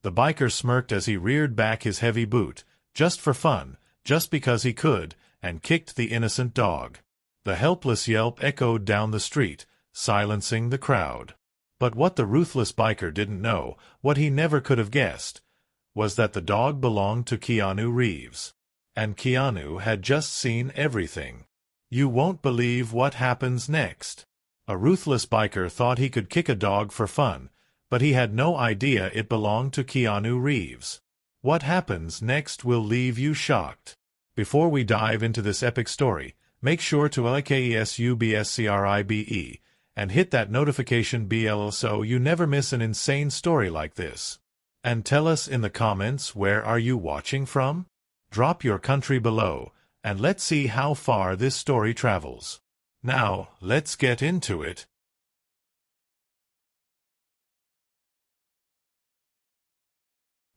The biker smirked as he reared back his heavy boot, just for fun, just because he could, and kicked the innocent dog. The helpless yelp echoed down the street, silencing the crowd. But what the ruthless biker didn't know, what he never could have guessed, was that the dog belonged to Keanu Reeves. And Keanu had just seen everything. You won't believe what happens next. A ruthless biker thought he could kick a dog for fun, but he had no idea it belonged to Keanu Reeves. What happens next will leave you shocked. Before we dive into this epic story, make sure to like subscribe and hit that notification bell so you never miss an insane story like this. And tell us in the comments, where are you watching from? Drop your country below, and let's see how far this story travels. Now, let's get into it.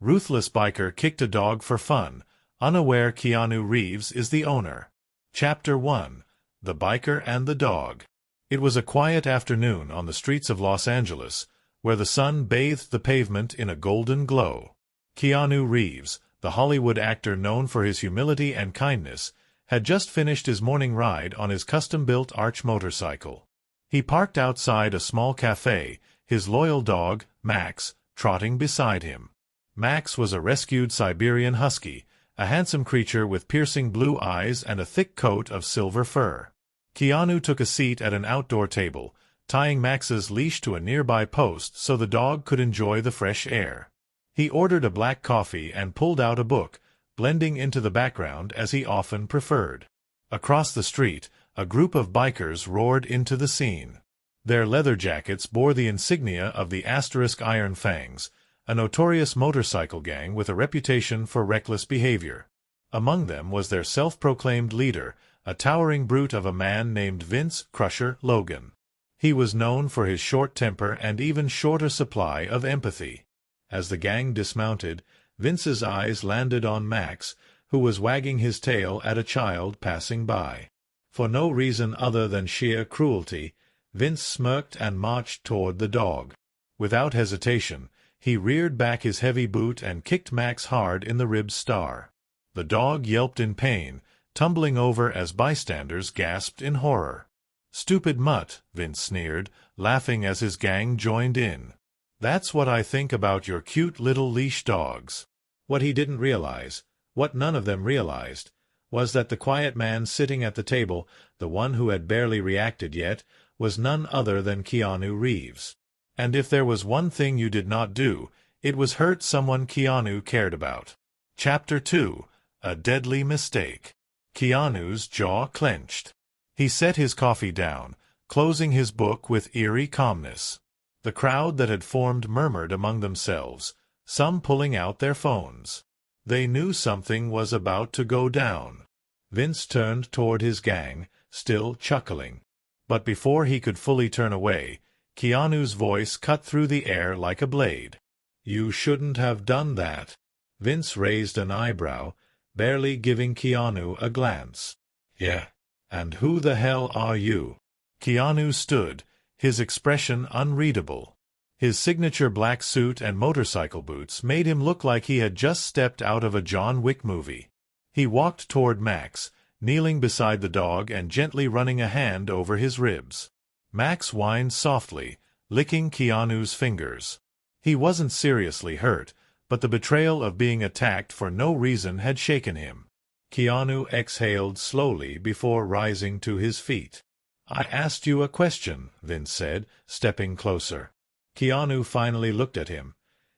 Ruthless biker kicked a dog for fun, unaware Keanu Reeves is the owner. Chapter 1. The Biker and the Dog. It was a quiet afternoon on the streets of Los Angeles, where the sun bathed the pavement in a golden glow. Keanu Reeves, the Hollywood actor known for his humility and kindness, had just finished his morning ride on his custom-built Arch motorcycle. He parked outside a small cafe, his loyal dog, Max, trotting beside him. Max was a rescued Siberian husky, a handsome creature with piercing blue eyes and a thick coat of silver fur. Keanu took a seat at an outdoor table, tying Max's leash to a nearby post so the dog could enjoy the fresh air. He ordered a black coffee and pulled out a book, blending into the background as he often preferred. Across the street, a group of bikers roared into the scene. Their leather jackets bore the insignia of the Iron Fangs, a notorious motorcycle gang with a reputation for reckless behavior. Among them was their self-proclaimed leader, a towering brute of a man named Vince "Crusher" Logan. He was known for his short temper and even shorter supply of empathy. As the gang dismounted, Vince's eyes landed on Max, who was wagging his tail at a child passing by. For no reason other than sheer cruelty, Vince smirked and marched toward the dog. Without hesitation, he reared back his heavy boot and kicked Max hard in the ribs. The dog yelped in pain, tumbling over as bystanders gasped in horror. "Stupid mutt," Vince sneered, laughing as his gang joined in. "That's what I think about your cute little leash dogs." What he didn't realize, what none of them realized, was that the quiet man sitting at the table, the one who had barely reacted yet, was none other than Keanu Reeves. And if there was one thing you did not do, it was hurt someone Keanu cared about. Chapter 2. A Deadly Mistake. Keanu's jaw clenched. He set his coffee down, closing his book with eerie calmness. The crowd that had formed murmured among themselves, some pulling out their phones. They knew something was about to go down. Vince turned toward his gang, still chuckling. But before he could fully turn away, Keanu's voice cut through the air like a blade. "You shouldn't have done that." Vince raised an eyebrow, barely giving Keanu a glance. "Yeah. And who the hell are you?" Keanu stood, his expression unreadable. His signature black suit and motorcycle boots made him look like he had just stepped out of a John Wick movie. He walked toward Max, kneeling beside the dog and gently running a hand over his ribs. Max whined softly, licking Keanu's fingers. He wasn't seriously hurt, but the betrayal of being attacked for no reason had shaken him. Keanu exhaled slowly before rising to his feet. "I asked you a question," Vince said, stepping closer. Keanu finally looked at him,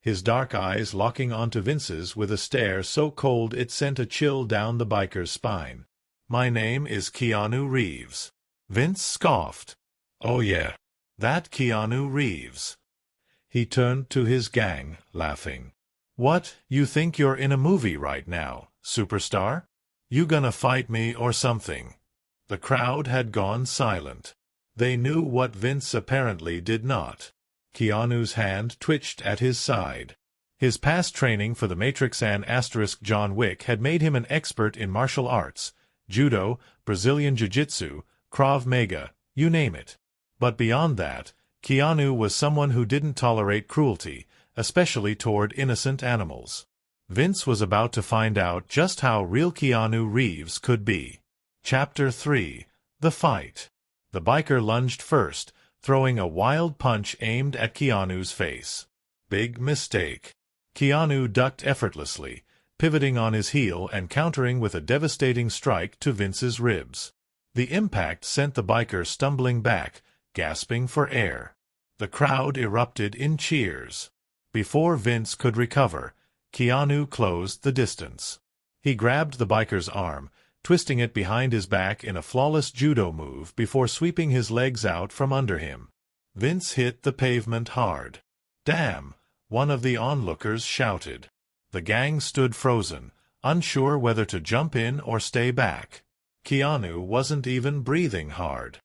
his dark eyes locking onto Vince's with a stare so cold it sent a chill down the biker's spine. "My name is Keanu Reeves." Vince scoffed. "Oh yeah, that Keanu Reeves." He turned to his gang, laughing. "What, you think you're in a movie right now, superstar? You gonna fight me or something?" The crowd had gone silent. They knew what Vince apparently did not. Keanu's hand twitched at his side. His past training for the Matrix and John Wick had made him an expert in martial arts, judo, Brazilian jiu-jitsu, Krav Maga, you name it. But beyond that, Keanu was someone who didn't tolerate cruelty, especially toward innocent animals. Vince was about to find out just how real Keanu Reeves could be. Chapter 3. The Fight. The biker lunged first, throwing a wild punch aimed at Keanu's face. Big mistake. Keanu ducked effortlessly, pivoting on his heel and countering with a devastating strike to Vince's ribs. The impact sent the biker stumbling back, gasping for air. The crowd erupted in cheers. Before Vince could recover, Keanu closed the distance. He grabbed the biker's arm, twisting it behind his back in a flawless judo move before sweeping his legs out from under him. Vince hit the pavement hard. "Damn!" one of the onlookers shouted. The gang stood frozen, unsure whether to jump in or stay back. Keanu wasn't even breathing hard.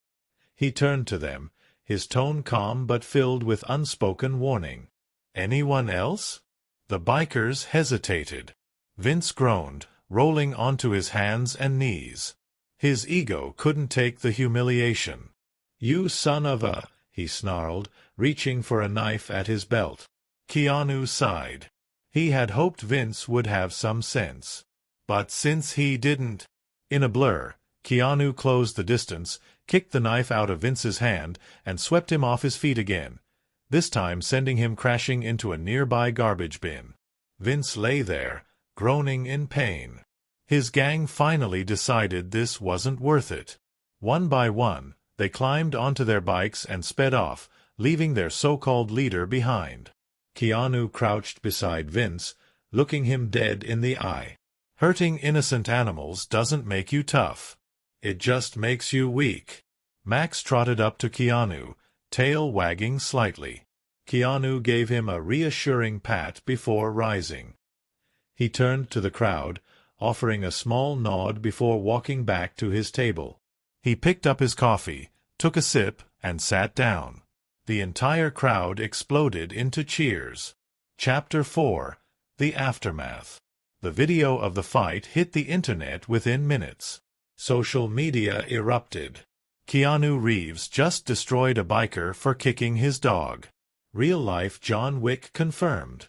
He turned to them, his tone calm but filled with unspoken warning. "Anyone else?" The bikers hesitated. Vince groaned, rolling onto his hands and knees. His ego couldn't take the humiliation. "You son of a," he snarled, reaching for a knife at his belt. Keanu sighed. He had hoped Vince would have some sense. But since he didn't... In a blur, Keanu closed the distance, kicked the knife out of Vince's hand, and swept him off his feet again, this time sending him crashing into a nearby garbage bin. Vince lay there, groaning in pain. His gang finally decided this wasn't worth it. One by one, they climbed onto their bikes and sped off, leaving their so-called leader behind. Keanu crouched beside Vince, looking him dead in the eye. "Hurting innocent animals doesn't make you tough. It just makes you weak." Max trotted up to Keanu, tail wagging slightly. Keanu gave him a reassuring pat before rising. He turned to the crowd, offering a small nod before walking back to his table. He picked up his coffee, took a sip, and sat down. The entire crowd exploded into cheers. Chapter 4. The Aftermath. The video of the fight hit the internet within minutes. Social media erupted. Keanu Reeves just destroyed a biker for kicking his dog. Real-life John Wick confirmed.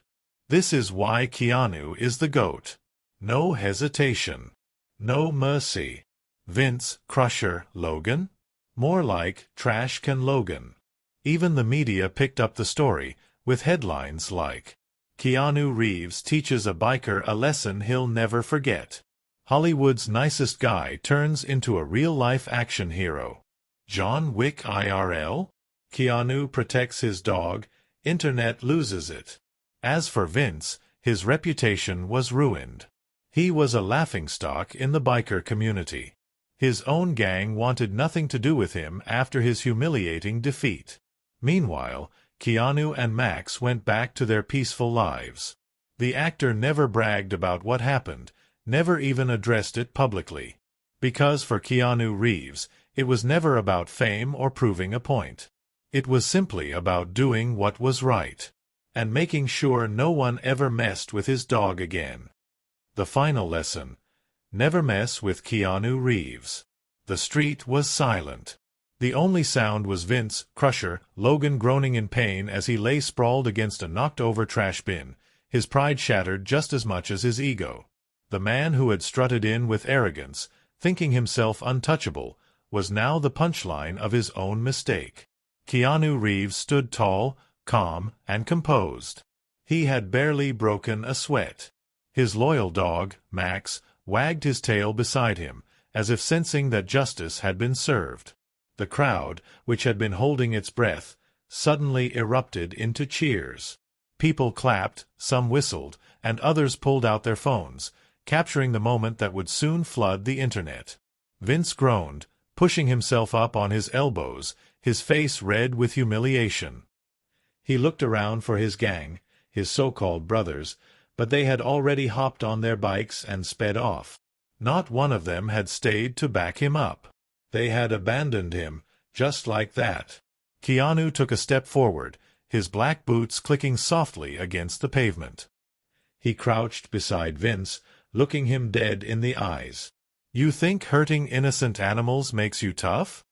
This is why Keanu is the GOAT. No hesitation. No mercy. Vince Crusher Logan? More like Trash Can Logan. Even the media picked up the story, with headlines like, "Keanu Reeves teaches a biker a lesson he'll never forget." "Hollywood's nicest guy turns into a real-life action hero." "John Wick IRL?" "Keanu protects his dog, internet loses it." As for Vince, his reputation was ruined. He was a laughingstock in the biker community. His own gang wanted nothing to do with him after his humiliating defeat. Meanwhile, Keanu and Max went back to their peaceful lives. The actor never bragged about what happened, never even addressed it publicly. Because for Keanu Reeves, it was never about fame or proving a point. It was simply about doing what was right, and making sure no one ever messed with his dog again. The final lesson: never mess with Keanu Reeves. The street was silent. The only sound was Vince Crusher Logan groaning in pain as he lay sprawled against a knocked-over trash bin, his pride shattered just as much as his ego. The man who had strutted in with arrogance, thinking himself untouchable, was now the punchline of his own mistake. Keanu Reeves stood tall, calm, and composed. He had barely broken a sweat. His loyal dog, Max, wagged his tail beside him, as if sensing that justice had been served. The crowd, which had been holding its breath, suddenly erupted into cheers. People clapped, some whistled, and others pulled out their phones, capturing the moment that would soon flood the internet. Vince groaned, pushing himself up on his elbows, his face red with humiliation. He looked around for his gang, his so-called brothers, but they had already hopped on their bikes and sped off. Not one of them had stayed to back him up. They had abandoned him, just like that. Keanu took a step forward, his black boots clicking softly against the pavement. He crouched beside Vince, looking him dead in the eyes. "You think hurting innocent animals makes you tough?"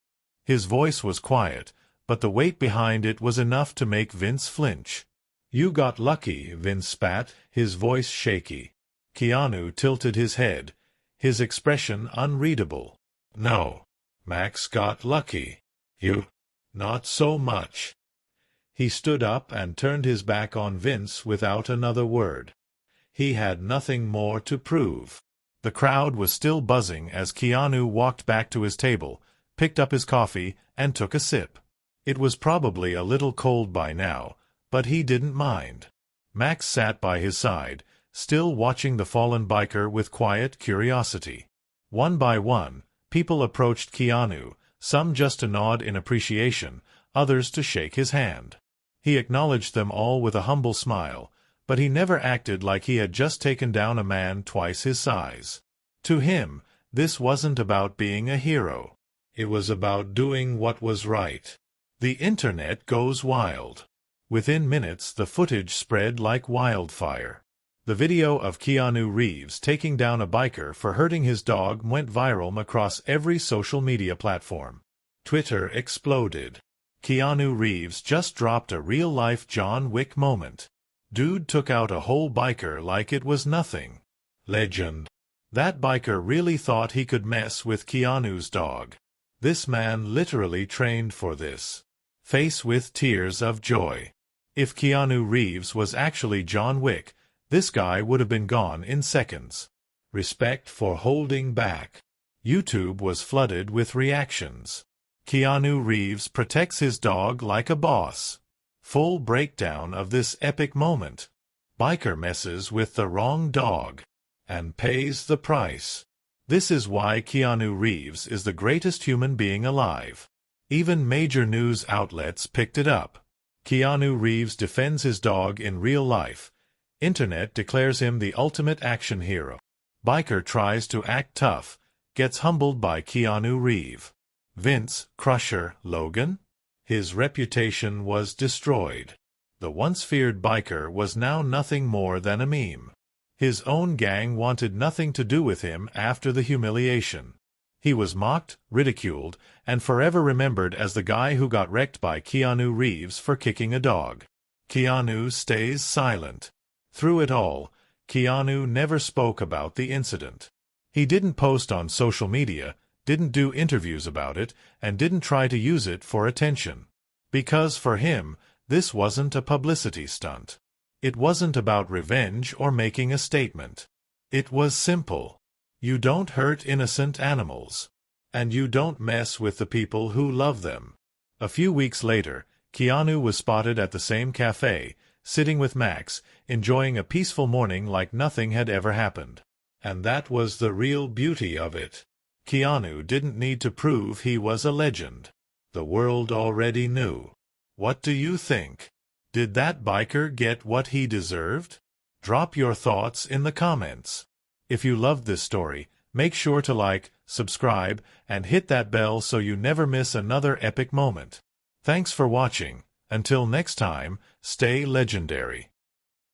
His voice was quiet, but the weight behind it was enough to make Vince flinch. "You got lucky," Vince spat, his voice shaky. Keanu tilted his head, his expression unreadable. "No. Max got lucky. You? Not so much." He stood up and turned his back on Vince without another word. He had nothing more to prove. The crowd was still buzzing as Keanu walked back to his table, picked up his coffee, and took a sip. It was probably a little cold by now, but he didn't mind. Max sat by his side, still watching the fallen biker with quiet curiosity. One by one, people approached Keanu, some just to nod in appreciation, others to shake his hand. He acknowledged them all with a humble smile, but he never acted like he had just taken down a man twice his size. To him, this wasn't about being a hero. It was about doing what was right. The internet goes wild. Within minutes, the footage spread like wildfire. The video of Keanu Reeves taking down a biker for hurting his dog went viral across every social media platform. Twitter exploded. Keanu Reeves just dropped a real-life John Wick moment. Dude took out a whole biker like it was nothing. Legend. That biker really thought he could mess with Keanu's dog. This man literally trained for this. Face with tears of joy. If Keanu Reeves was actually John Wick, this guy would have been gone in seconds. Respect for holding back. YouTube was flooded with reactions. Keanu Reeves protects his dog like a boss. Full breakdown of this epic moment. Biker messes with the wrong dog and pays the price. This is why Keanu Reeves is the greatest human being alive. Even major news outlets picked it up. Keanu Reeves defends his dog in real life. Internet declares him the ultimate action hero. Biker tries to act tough, gets humbled by Keanu Reeves. Vince "Crusher" Logan? His reputation was destroyed. The once feared biker was now nothing more than a meme. His own gang wanted nothing to do with him after the humiliation. He was mocked, ridiculed, and forever remembered as the guy who got wrecked by Keanu Reeves for kicking a dog. Keanu stays silent. Through it all, Keanu never spoke about the incident. He didn't post on social media, didn't do interviews about it, and didn't try to use it for attention. Because for him, this wasn't a publicity stunt. It wasn't about revenge or making a statement. It was simple. You don't hurt innocent animals. And you don't mess with the people who love them. A few weeks later, Keanu was spotted at the same cafe, sitting with Max, enjoying a peaceful morning like nothing had ever happened. And that was the real beauty of it. Keanu didn't need to prove he was a legend. The world already knew. What do you think? Did that biker get what he deserved? Drop your thoughts in the comments. If you loved this story, make sure to like, subscribe, and hit that bell so you never miss another epic moment. Thanks for watching. Until next time, stay legendary.